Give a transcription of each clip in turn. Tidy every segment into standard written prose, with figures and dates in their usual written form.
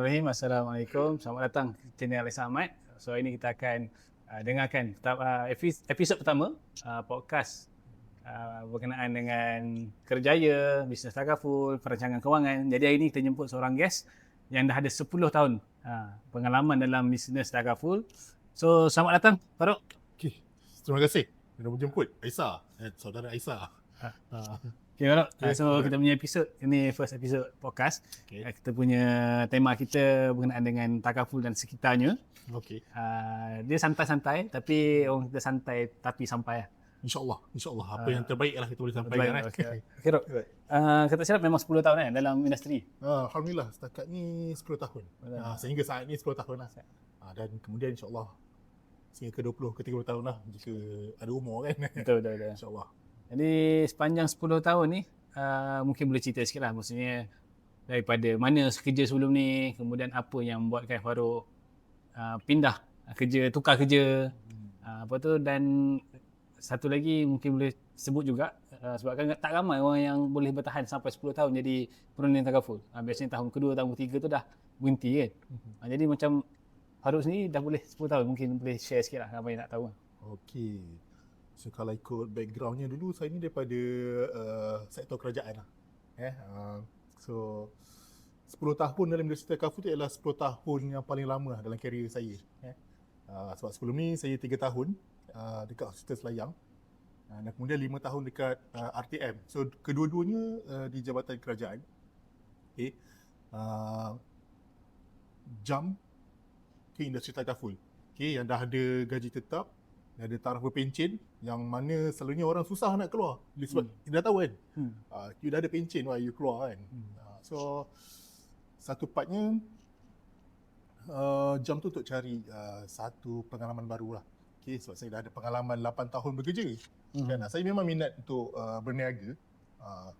Bismillahirrahmanirrahim. Assalamualaikum. Selamat datang ke channel Alisa Ahmad. So ini kita akan dengarkan episod pertama podcast berkenaan dengan kerjaya, bisnes takaful, perancangan kewangan. Jadi hari ini kita jemput seorang guest yang dah ada 10 tahun pengalaman dalam bisnes takaful. So selamat datang Farouk. Okay. Terima kasih kerana menjemput Aisyah, saudara Aisyah. Okay, Farouk. So kita punya episod, ini first episode podcast. Okay. Kita punya tema kita berkenaan dengan takaful dan sekitarnya. Okay. Dia santai-santai tapi orang kita santai tapi sampai lah. InsyaAllah. Apa yang terbaik lah kita boleh sampaikan. Okay, Rok. Kata silap memang 10 tahun kan dalam industri? Alhamdulillah, setakat ni 10 tahun. Sehingga saat ni 10 tahun lah. Dan kemudian insyaAllah sehingga ke 20, ke 30 tahun lah jika ada umur kan. Betul. InsyaAllah. Jadi sepanjang 10 tahun ni mungkin boleh cerita sikit lah. Maksudnya daripada mana kerja sebelum ni, kemudian apa yang membuatkan Farouk pindah kerja, tukar kerja, apa tu, dan satu lagi mungkin boleh sebut juga sebabkan tak ramai orang yang boleh bertahan sampai 10 tahun jadi peronin takaful. Biasanya tahun kedua, tahun ketiga tu dah berhenti kan. Jadi macam Farouk sendiri dah boleh 10 tahun, mungkin boleh share sikit lah apa yang nak tahu. Okey. So kalau ikut backgroundnya dulu, saya ni daripada sektor kerajaan lah. So 10 tahun dalam industri takaful tu ialah 10 tahun yang paling lama lah dalam karier saya. Sebab sebelum ni saya 3 tahun dekat Hospital Selayang, dan kemudian 5 tahun dekat RTM. So kedua-duanya di jabatan kerajaan. Okay. Jump ke industri takaful. Okay, yang dah ada gaji tetap, dah ada taraf berpencen, yang mana selalunya orang susah nak keluar. Sebab kita dah tahu kan, you dah ada pencen, why you keluar kan. So satu partnya jam tu untuk cari satu pengalaman baru lah. Okay, sebab saya dah ada pengalaman 8 tahun bekerja. Kan, saya memang minat untuk berniaga.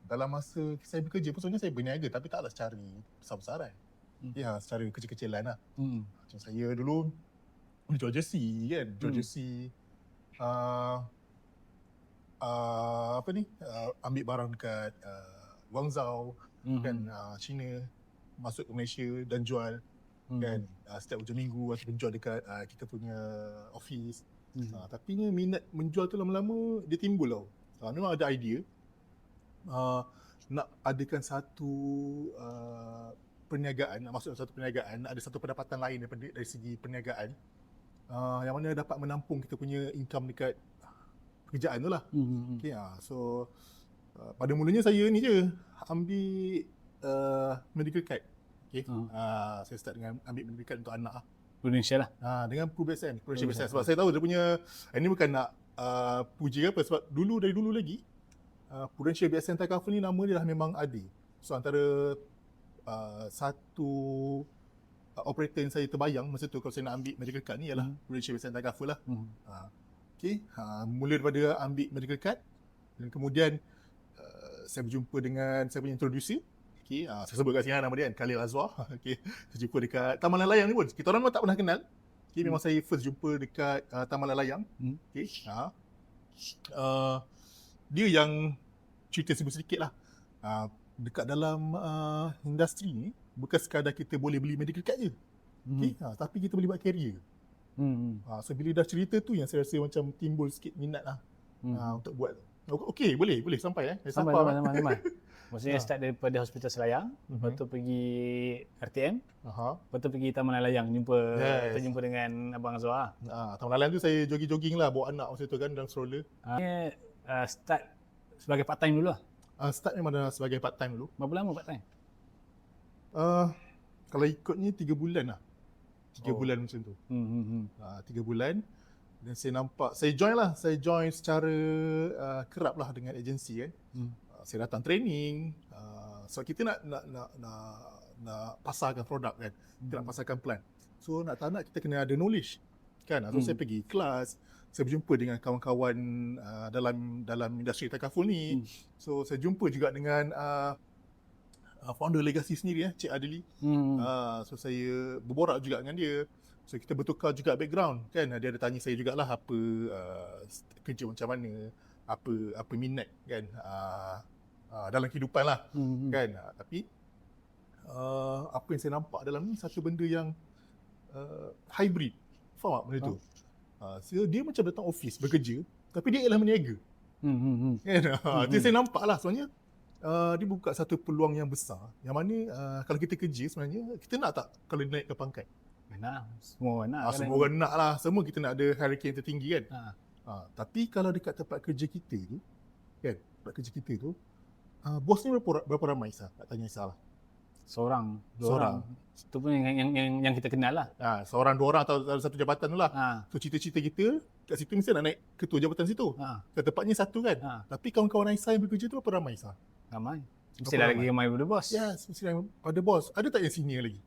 Dalam masa saya bekerja pun sebenarnya saya berniaga, tapi taklah secara besar-besaran. Ya, secara kecil-kecilan lah. Macam saya dulu jual jersey kan, jersey. Ambil barang dekat Guangzhou kan, China, masuk ke Malaysia dan jual kan, setiap hujung minggu ataupun jual dekat kita punya office. Tapi ni minat menjual tu lama-lama dia timbul tau. Memang ada idea nak adakan satu perniagaan, nak masuk satu perniagaan, ada satu pendapatan lain dari segi perniagaan, yang mana dapat menampung kita punya income dekat pekerjaan tu lah. Okay, so pada mulanya saya ni je ambil medical card. Okay. Saya start dengan ambil medical card untuk anak lah. Prudential lah. Dengan Prudential BSN. Sebab saya tahu dia punya, ini bukan nak puji apa, sebab dari dulu lagi Prudential BSN takaful ni nama dia dah memang ada. So antara satu operator yang saya terbayang masa tu kalau saya nak ambil medical card ni ialah Prudential BSN takaful lah. Okay. Mula daripada ambil medical card, dan kemudian saya berjumpa dengan saya punya introducer. Okay, saya sebut kat sini nama dia kan, Khalil Azwar. Okay, saya jumpa dekat Taman Lalayang ni pun. Kita orang memang tak pernah kenal. Okay, memang saya first jumpa dekat Taman Lalayang. Okay, dia yang cerita sedikit lah. Dekat dalam industri ni, bukan sekadar kita boleh beli medical card je. Okay, tapi kita boleh buat career. So bila dah cerita tu yang saya rasa macam timbul sikit minat lah untuk buat. Okay, boleh sampai Sampai. Maksudnya start daripada Hospital Selayang, lepas tu pergi RTM, lepas tu pergi Taman Lalayang jumpa dengan Abang Azwar. Taman Lalayang tu saya jogging lah, bawa anak masa tu kan dalam stroller. Start sebagai part time dulu lah. Start memang dah sebagai part time dulu. Berapa lama part time? Kalau ikutnya 3 bulan lah. 3 bulan macam tu. 3 bulan. Dan saya join secara kerap lah dengan agensi kan. Saya datang training, so kita nak pasarkan produk kan, kita nak pasarkan plan. So nak tak nak kita kena ada knowledge kan. So saya pergi kelas, saya berjumpa dengan kawan-kawan dalam industri takaful ni. So saya jumpa juga dengan founder Legacy sendiri Cik Adli. So saya berborak juga dengan dia. So kita bertukar juga background kan. Dia ada tanya saya jugalah apa kerja macam mana, apa minat kan dalam kehidupan lah kan. Tapi apa yang saya nampak dalam ni satu benda yang hybrid. Faham tak benda tu? So dia macam datang office bekerja tapi dia ialah meniaga. Kan? Itu yang saya nampak lah sebenarnya. Dia buka satu peluang yang besar yang mana kalau kita kerja sebenarnya kita nak tak kalau naik ke pangkat? Nak, semua orang nak. Semua orang nak lah, semua kita nak ada hierarki yang tertinggi kan. Tapi kalau dekat tempat kerja kita tu kan, tempat kerja kita tu bos ni berapa ramai Isa? Tak tanya Isa lah. Seorang, dua orang. Itu pun yang kita kenal lah. Seorang, dua orang atau satu jabatan tu lah. So cita-cita kita kat situ mesti nak naik ketua jabatan situ. Tempatnya satu kan. Tapi kawan-kawan Aisyah yang bekerja tu berapa ramai Aisyah? Ramai. Mesti dah lagi ramai pada bos. Yes, mesti pada bos. Ada tak yang senior lagi?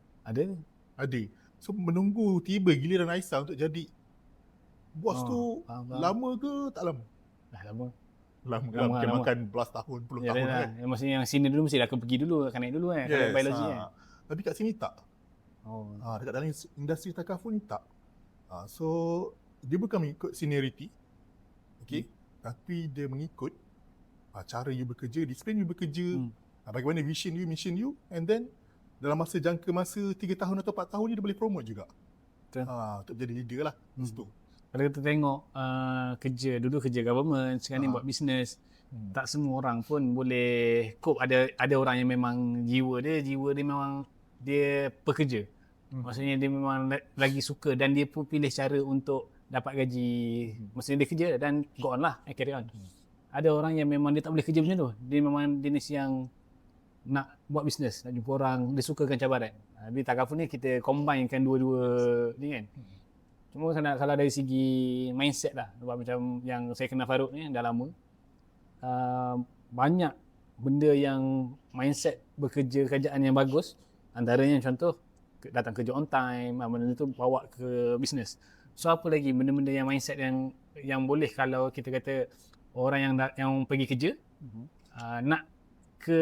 Ada. So menunggu tiba giliran Aisyah untuk jadi bos tu faham. lama ke tak lama? Dah lama. Lama. Makan belas tahun, puluh tahun kan. Maksudnya yang senior dulu mesti dah akan pergi dulu, akan naik dulu kan. Yes, biologi kan. Tapi kat sini tak. Dekat dalam industri takaful ni tak. So dia bukan mengikut seniority. Okay. Tapi dia mengikut cara you bekerja, disiplin you bekerja, bagaimana vision you, mission you, and then dalam jangka masa 3 tahun atau 4 tahun ni dia boleh promote juga. Untuk jadi leader lah. Situ. Kalau kita tengok dulu kerja government, sekarang ni buat bisnes, tak semua orang pun boleh cope. Ada orang yang memang jiwa dia memang dia pekerja. Maksudnya dia memang lagi suka dan dia pun pilih cara untuk dapat gaji. Maksudnya dia kerja dan go on lah, carry on. Ada orang yang memang dia tak boleh kerja macam tu. Dia memang jenis yang nak buat bisnes, nak jumpa orang, dia sukakan cabaran. Di takaful ni kita combinekan dua-dua ni kan. Cuma kalau dari segi mindset lah, sebab macam yang saya kenal Farouk ni dah lama, banyak benda yang mindset bekerja kerjaan yang bagus. Antaranya contoh datang kerja on time, benda tu bawa ke bisnes. So apa lagi benda-benda yang mindset yang boleh kalau kita kata orang yang pergi kerja nak ke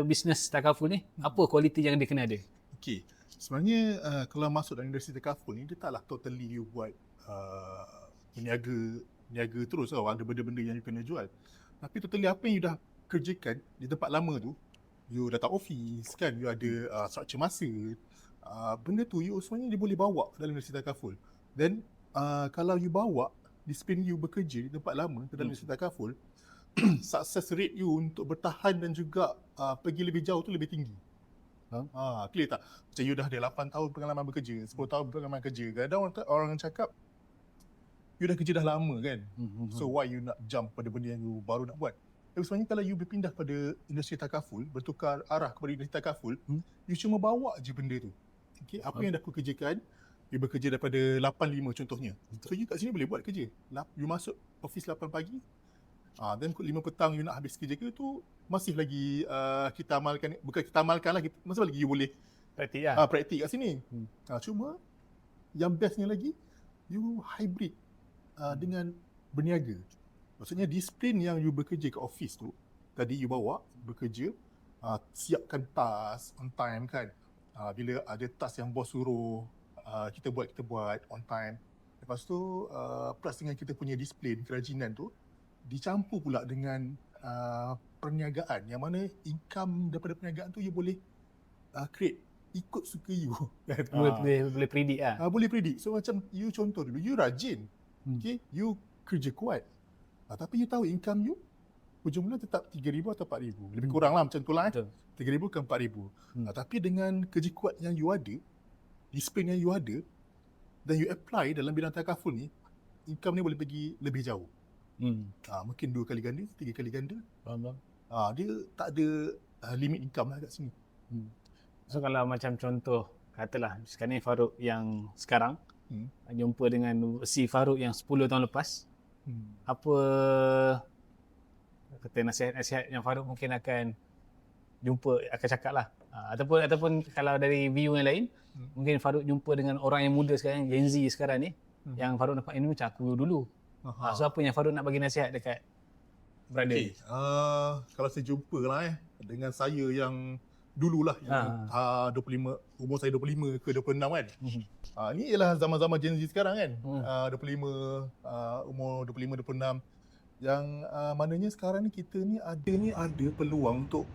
bisnes takaful ni, apa kualiti yang dia kena ada? Okey. Sebenarnya kalau masuk dalam industri takaful ni, dia taklah totally you buat berniaga terus tau. Ada benda-benda yang you kena jual. Tapi totally apa yang you dah kerjakan di tempat lama tu, you datang office kan, you ada structure masa, benda tu you sebenarnya dia boleh bawa dalam industri takaful. Then kalau you bawa disiplin you bekerja di tempat lama ke dalam industri takaful, success rate you untuk bertahan dan juga pergi lebih jauh tu lebih tinggi. Clear tak? Macam you dah ada 8 tahun pengalaman bekerja, 10 tahun pengalaman kerja. Kadang orang cakap you dah kerja dah lama kan. So why you nak jump pada benda yang you baru nak buat? Tapi sebenarnya kalau you berpindah pada industri takaful, bertukar arah kepada industri takaful, you cuma bawa je benda tu. Okay, apa yang dah aku kerjakan, you bekerja daripada 8.5 contohnya. So you kat sini boleh buat kerja. You masuk office 8 pagi, then pukul 5 petang you nak habis kerja ke tu, masih lagi kita amalkan, bukan kita amalkan lah, masih lagi you boleh praktik kat sini. Cuma yang bestnya lagi, you hybrid dengan berniaga. Maksudnya disiplin yang you bekerja kat office tu, tadi you bawa bekerja, siapkan task on time kan. Bila ada task yang bos suruh kita buat on time. Lepas tu plus dengan kita punya disiplin, kerajinan tu dicampur pula dengan perniagaan yang mana income daripada perniagaan tu you boleh create ikut suka you. Boleh predict lah. Boleh predict. So macam you contoh dulu, you rajin. Okay, you kerja kuat. Tapi you tahu income you hujung bulan tetap 3,000 atau 4,000. Lebih kurang lah macam tu lah. 3,000 ke 4,000. Tapi dengan kerja kuat yang you ada, disiplin yang you ada, dan you apply dalam bidang takaful ni, income ni boleh pergi lebih jauh. Mungkin 2 kali ganda, 3 kali ganda. Dia tak ada limit income lah kat sini. So kalau macam contoh, katalah sekarang ni Farouk yang sekarang jumpa dengan si Farouk yang 10 tahun lepas, apa kata nasihat-nasihat yang Farouk mungkin akan cakap lah. Ataupun kalau dari view yang lain, mungkin Farouk jumpa dengan orang yang muda sekarang, Gen Z sekarang ni, yang Farouk nampak ini macam aku dulu. So apa yang Farouk nak bagi nasihat dekat brother? Okay. Kalau saya jumpa lah dengan saya yang dululah, yang 25, umur saya 25 ke 26 kan. Ni ialah zaman-zaman Gen Z sekarang kan. 25, umur 25, 26. Yang maknanya sekarang ni kita ni ada peluang untuk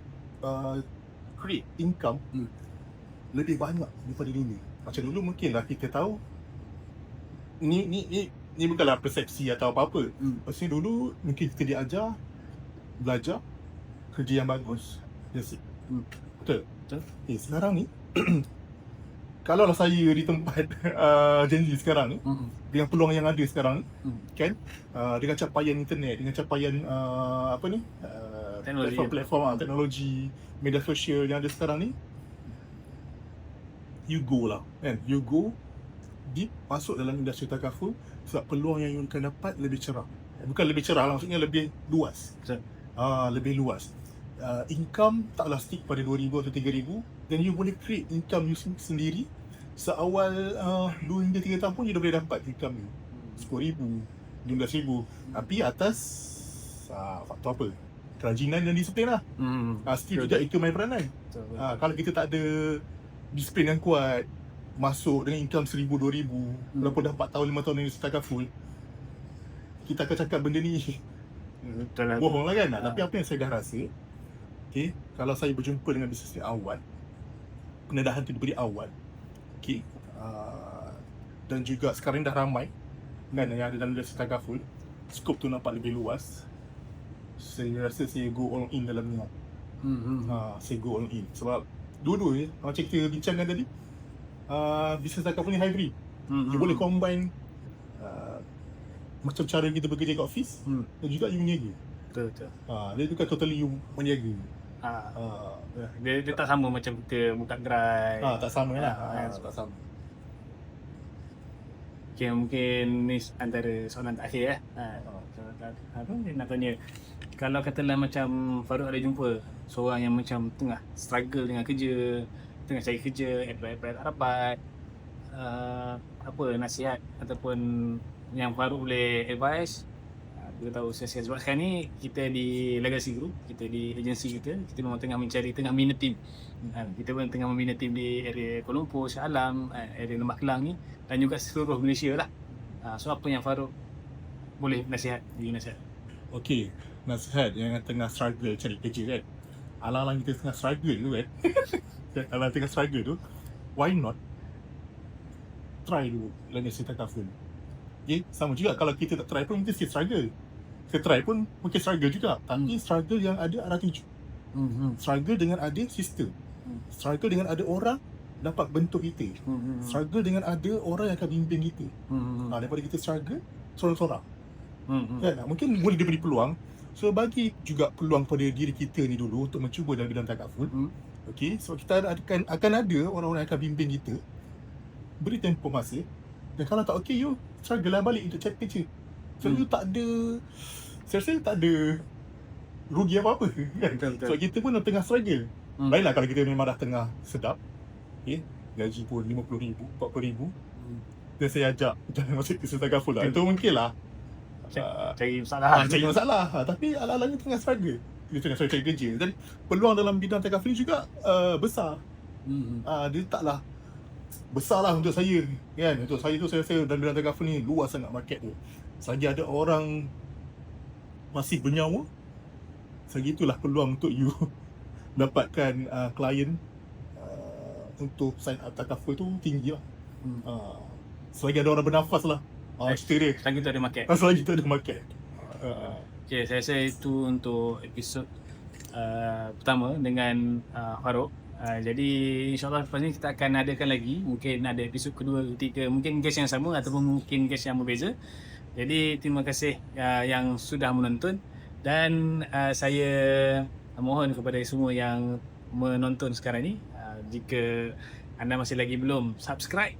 create income lebih banyak daripada dulu. Macam dulu mungkinlah kita tahu ni bukanlah persepsi atau apa-apa. Maksudnya dulu mungkin kita diajar belajar kerja yang bagus, that's it. Betul? Betul. Sekarang ni kalaulah saya di tempat Gen Z sekarang ni, dengan peluang yang ada sekarang ni, kan, dengan capaian internet, dengan capaian Teknologi. platform teknologi, media sosial yang ada sekarang ni, you go lah, kan, you go deep, masuk dalam industri takaful, sebab peluang yang you akan dapat lebih cerah. Bukan lebih cerah lah, maksudnya lebih luas. Betul. Lebih luas. Income taklah stick pada 2,000 atau 3,000, then you boleh create income you sendiri. Seawal 2 hingga 3 tahun pun you dah boleh dapat income you 10,000, 15,000. Tapi atas faktor apa? Kerajinan dan disiplin lah. Still juga itu main peranan. Kalau kita tak ada disiplin yang kuat, masuk dengan income 1,000, 2,000, walaupun dah 4 tahun, 5 tahun ni takaful, kita akan cakap benda ni bohong lah kan. Tapi apa yang saya dah rasa, kalau saya berjumpa dengan bisnes yang awal, pendedahan tu diberi awal, dan juga sekarang dah ramai kan yang ada dalam industri takaful, skop tu nampak lebih luas, saya rasa saya go all in dalam ni. Saya go all in sebab dua-dua macam kita bincangkan tadi, bisnes takaful ni hybrid. You boleh combine macam cara kita bekerja kat office, dan juga you meniaga. Betul. Dia bukan totally you meniaga. Dia tak sama macam kita buka gerai. Tak sama lah. Tak sama. Okay, mungkin ni antara soalan terakhir apa dia nak tanya, kalau katalah macam Farouk ada jumpa seorang yang macam tengah struggle dengan kerja, tengah cari kerja, apply tak dapat, apa nasihat ataupun yang Farouk boleh advise? Kita tahu saya sebab sekarang ni kita di Legacy Group, kita di agensi kita memang tengah membina team. Kita pun tengah membina team di area Kuala Lumpur, Shah Alam, area Lembah Kelang ni, dan juga seluruh Malaysia lah. So apa yang Farouk boleh nasihat? Okey, nasihat yang tengah struggle cari kerja kan, alang-alang kita tengah struggle tu kan, alang tengah struggle tu, why not try dulu industri takaful. Sama juga kalau kita tak try pun mungkin still struggle. Kita try pun mungkin struggle juga, tapi struggle yang ada arah tuju. Struggle dengan ada sistem. Struggle dengan ada orang dapat bentuk kita. Struggle dengan ada orang yang akan bimbing kita. Daripada kita struggle sorang-sorang. Kan? Mungkin boleh diberi peluang. So bagi juga peluang pada diri kita ni dulu untuk mencuba dalam bidang takaful. So kita akan ada orang-orang yang akan bimbing kita. Beri tempoh masa. Dan kalau tak okey, you struggle lah balik untuk cari kerja. So you tak ada, saya rasa tak ada rugi apa-apa kan? Betul. So kita pun tengah struggle. Lainlah kalau kita memang dah tengah sedap, gaji pun 50,000, 40,000, dan saya ajak jangan masuk ke takaful lah. Itu mungkin lah cari masalah. Cari masalah. Tapi ala-alanya tengah struggle. Kita tengah struggle cari kerja. Dan peluang dalam bidang takaful ni juga besar. Dia taklah besar lah untuk saya kan. Untuk saya tu, saya rasa dalam bidang takaful ni luas sangat market tu. Selagi ada orang masih bernyawa, selagi itulah peluang untuk you dapatkan klien untuk sign up takaful tu tinggi lah. Selagi ada orang bernafas lah, cerita dia. Selagi tu ada market. Selagi tu ada market. Okay, saya rasa itu untuk episod pertama dengan Farouk. Jadi insyaAllah lepas ni kita akan adakan lagi, mungkin ada episod kedua, ketiga, mungkin guest yang sama ataupun mungkin guest yang berbeza. Jadi terima kasih yang sudah menonton, dan saya mohon kepada semua yang menonton sekarang ni, jika anda masih lagi belum subscribe,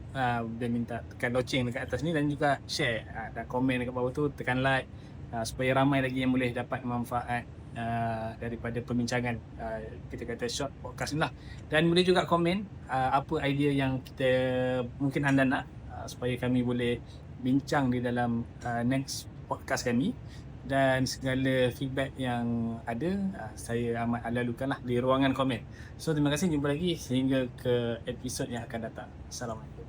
dan minta tekan loceng dekat atas ni, dan juga share dan komen dekat bawah tu, tekan like, supaya ramai lagi yang boleh dapat manfaat daripada perbincangan kita kata short podcast ni lah. Dan boleh juga komen apa idea yang kita mungkin anda nak, supaya kami boleh bincang di dalam next podcast kami. Dan segala feedback yang ada, saya amat lalukan lah di ruangan komen. So terima kasih, jumpa lagi sehingga ke episod yang akan datang. Assalamualaikum.